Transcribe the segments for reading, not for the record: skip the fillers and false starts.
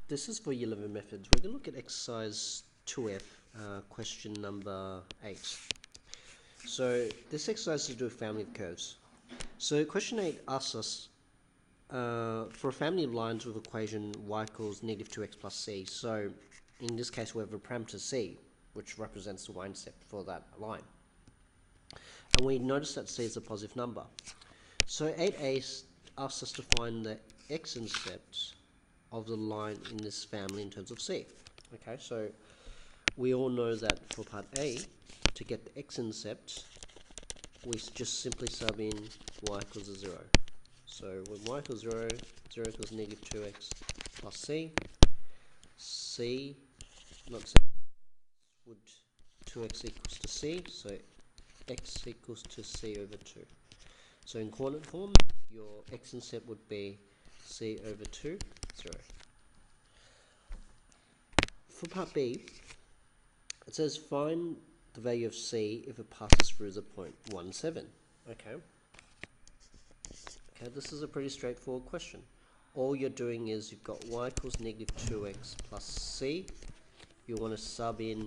This is for year 11 methods. We're going to look at exercise 2F, question number 8. So this exercise is to do with family of curves. So question 8 asks us for a family of lines with equation y equals negative 2x plus c. So in this case we have a parameter c, which represents the y-intercept for that line. And we notice that c is a positive number. So 8a asks us to find the x-intercept of the line in this family in terms of c. Okay, so we all know that for part A, to get the x-intercept, we just simply sub in y equals 0. So when y equals 0, 0 equals negative 2x plus c. C, not c, would 2x equals to c, so x equals to c over 2. So in coordinate form, your x-intercept would be c over 2, 0. For part B, it says find the value of c if it passes through the point 1, 7. Okay, this is a pretty straightforward question. All you're doing is you've got y equals negative 2x plus c. You want to sub in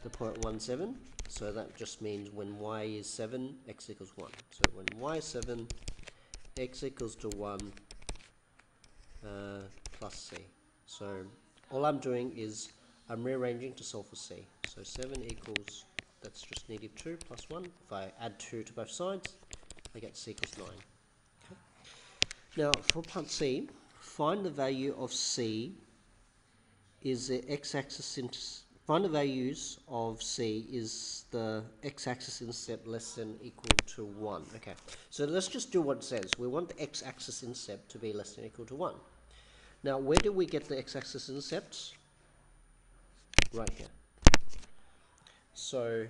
the point 1, 7. So that just means when y is 7, x equals 1. So when y is 7, x equals to 1 plus c. So all I'm doing is I'm rearranging to solve for c. So 7 equals, that's just negative 2 plus 1. If I add 2 to both sides, I get c equals 9. Okay. Now for part C, find the value of c is the x-axis, find the values of c is the x-axis intercept less than equal to 1. Okay, so let's just do what it says. We want the x-axis intercept to be less than equal to 1. Now, where do we get the x-axis intercepts? Right here. So,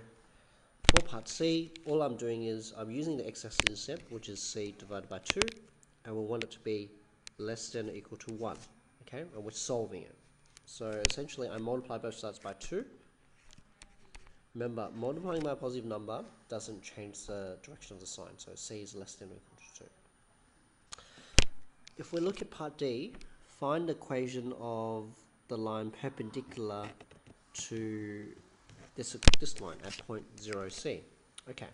for part C, all I'm doing is I'm using the x-axis intercept, which is c divided by 2, and we want it to be less than or equal to 1. Okay, and we're solving it. So, essentially, I multiply both sides by 2. Remember, multiplying by a positive number doesn't change the direction of the sign, so c is less than or equal to 2. If we look at part D, find the equation of the line perpendicular to this line at point 0c. Okay.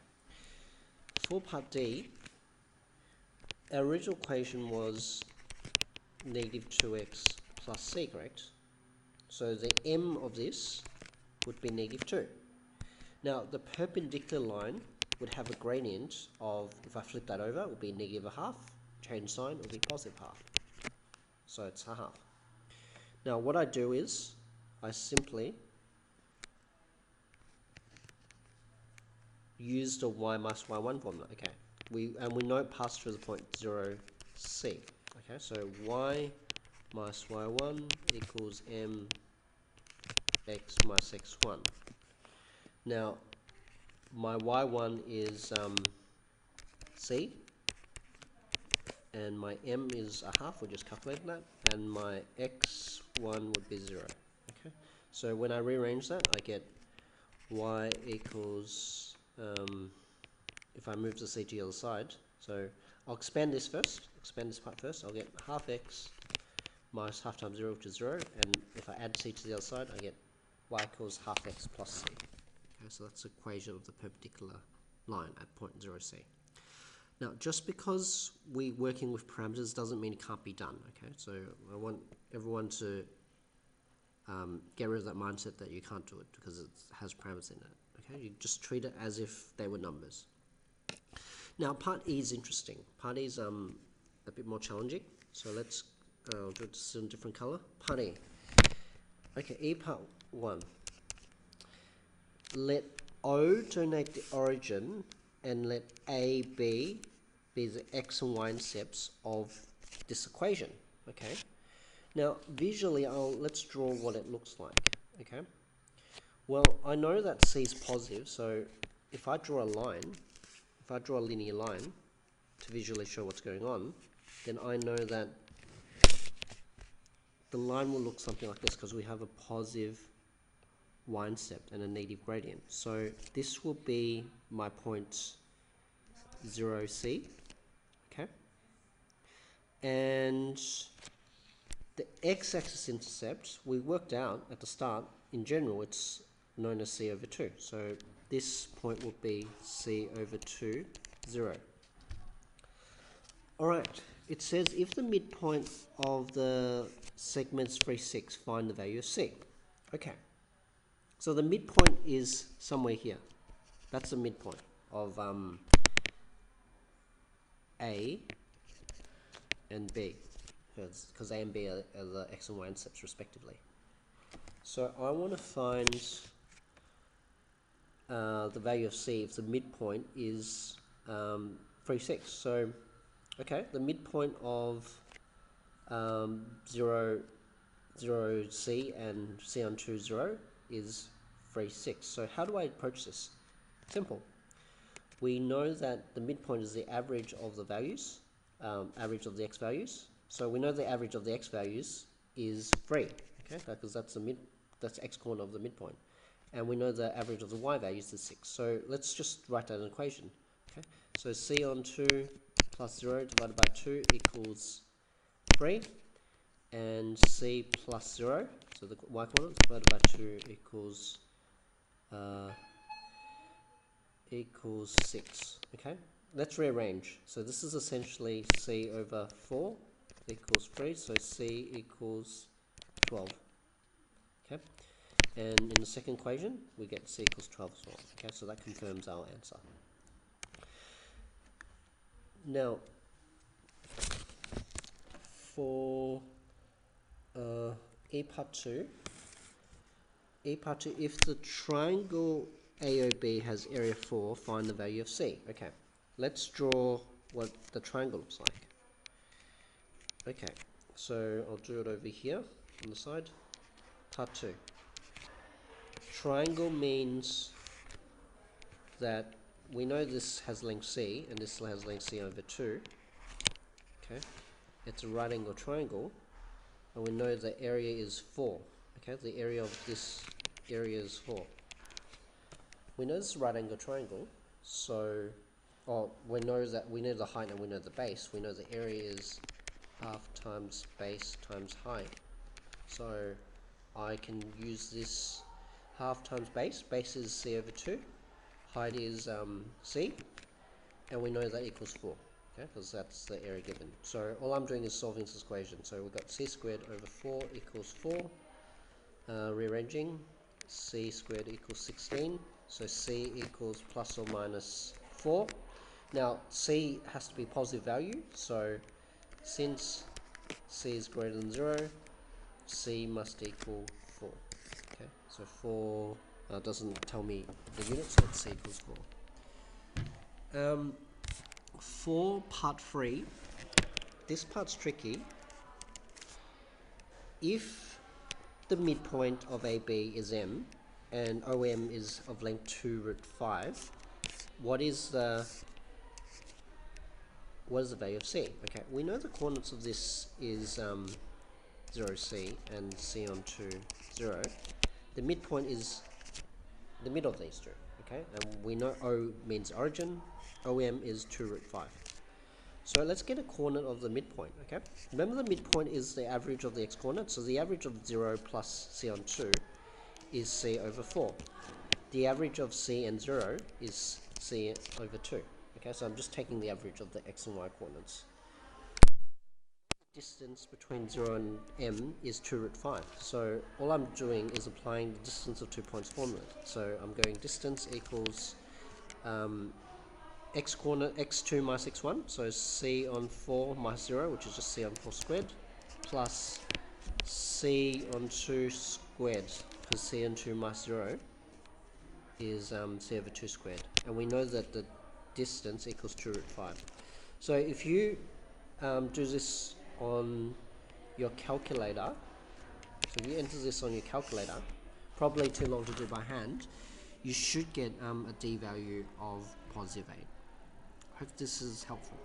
For part D, our original equation was negative 2x plus c, correct? So the m of this would be negative 2. Now, the perpendicular line would have a gradient of, if I flip that over, it would be negative a half. Change sign, it would be positive half. So it's a half. Now, what I do is, I simply use the y minus y1 formula. Okay, we know it passed through the point 0c. Okay, so y minus y1 equals m x minus x1. Now, my y1 is c, and my m is a half. We'll just calculate that, and my x1 would be 0. Okay, so when I rearrange that, I get y equals, if I move the c to the other side, so I'll expand this part first, I'll get half x minus half times 0, which is 0, and if I add c to the other side, I get y equals half x plus c. Okay, so that's the equation of the perpendicular line at point 0c. Now, just because we're working with parameters doesn't mean it can't be done, okay? So I want everyone to get rid of that mindset that you can't do it because it has parameters in it, okay? You just treat it as if they were numbers. Now, part E is interesting. Part E is a bit more challenging, so let's do it in a different color. Part E. Okay, E part 1. Let O denote the origin and let A, B be the x and y intercepts of this equation, okay? Now, visually, let's draw what it looks like, okay? Well, I know that C is positive, so if I draw a linear line to visually show what's going on, then I know that the line will look something like this because we have a positive y-intercept and a negative gradient. So this will be my point 0c, okay? And The x-axis intercept, we worked out at the start, in general, it's known as c over 2. So this point will be c over 2, 0. Alright, it says if the midpoint of the segment's 3, 6, find the value of c. Okay, so the midpoint is somewhere here. That's the midpoint of A and B, because A and B are the x and y intercepts respectively. So I want to find the value of c if the midpoint is 3, 6. So, okay, the midpoint of 0, 0, c and c on 2, 0 is 3, 6. So how do I approach this? Simple. We know that the midpoint is the average of the values, average of the x values. So we know the average of the x values is 3, okay, because that's that's x corner of the midpoint. And we know the average of the y values is 6. So let's just write out an equation. Okay, so c on 2 plus 0 divided by 2 equals 3, and c plus 0, so the y coordinate divided by 2 equals 6. Okay, let's rearrange. So this is essentially c over 4 equals 3, so c equals 12. Okay, and in the second equation we get c equals 12 as well. Okay, so that confirms our answer. Now for E part 2, if the triangle AOB has area 4, find the value of C. Okay, let's draw what the triangle looks like. Okay, so I'll do it over here on the side. Part 2. Triangle means that we know this has length C and this has length C over 2. Okay, it's a right angle triangle, and we know the area is 4. Okay, the area of this area is 4. We know this is a right angle triangle, so we know the height and we know the base. We know the area is half times base times height. So I can use this half times base. Base is C over 2. Height is C. And we know that equals 4. Okay, because that's the area given. So all I'm doing is solving this equation. So we've got C squared over 4 equals 4. Rearranging, C squared equals 16. So C equals plus or minus 4. Now C has to be positive value. So since C is greater than 0, C must equal 4. Okay, so 4 doesn't tell me the unit, so it's C equals 4. For part 3, this part's tricky. If the midpoint of AB is M and OM is of length 2 root 5, what is the value of C? Okay, we know the coordinates of this is 0C and C on 2, 0. The midpoint is the middle of these two, okay? And we know O means origin, OM is 2 root 5. So let's get a coordinate of the midpoint, okay? Remember the midpoint is the average of the x-coordinates, so the average of 0 plus C on 2 is C over 4. The average of C and 0 is C over 2. Okay, so I'm just taking the average of the x and y coordinates. Distance between 0 and M is 2 root 5. So all I'm doing is applying the distance of 2 points formula. So I'm going distance equals x coordinate x2 minus x1, so C on 4 minus 0, which is just C on 4 squared, plus C on 2 squared, because C on 2 minus 0 is C over 2 squared. And we know that the distance equals 2 root 5. So if you do this on your calculator, so if you enter this on your calculator, probably too long to do by hand, you should get a D value of positive 8. Hope this is helpful.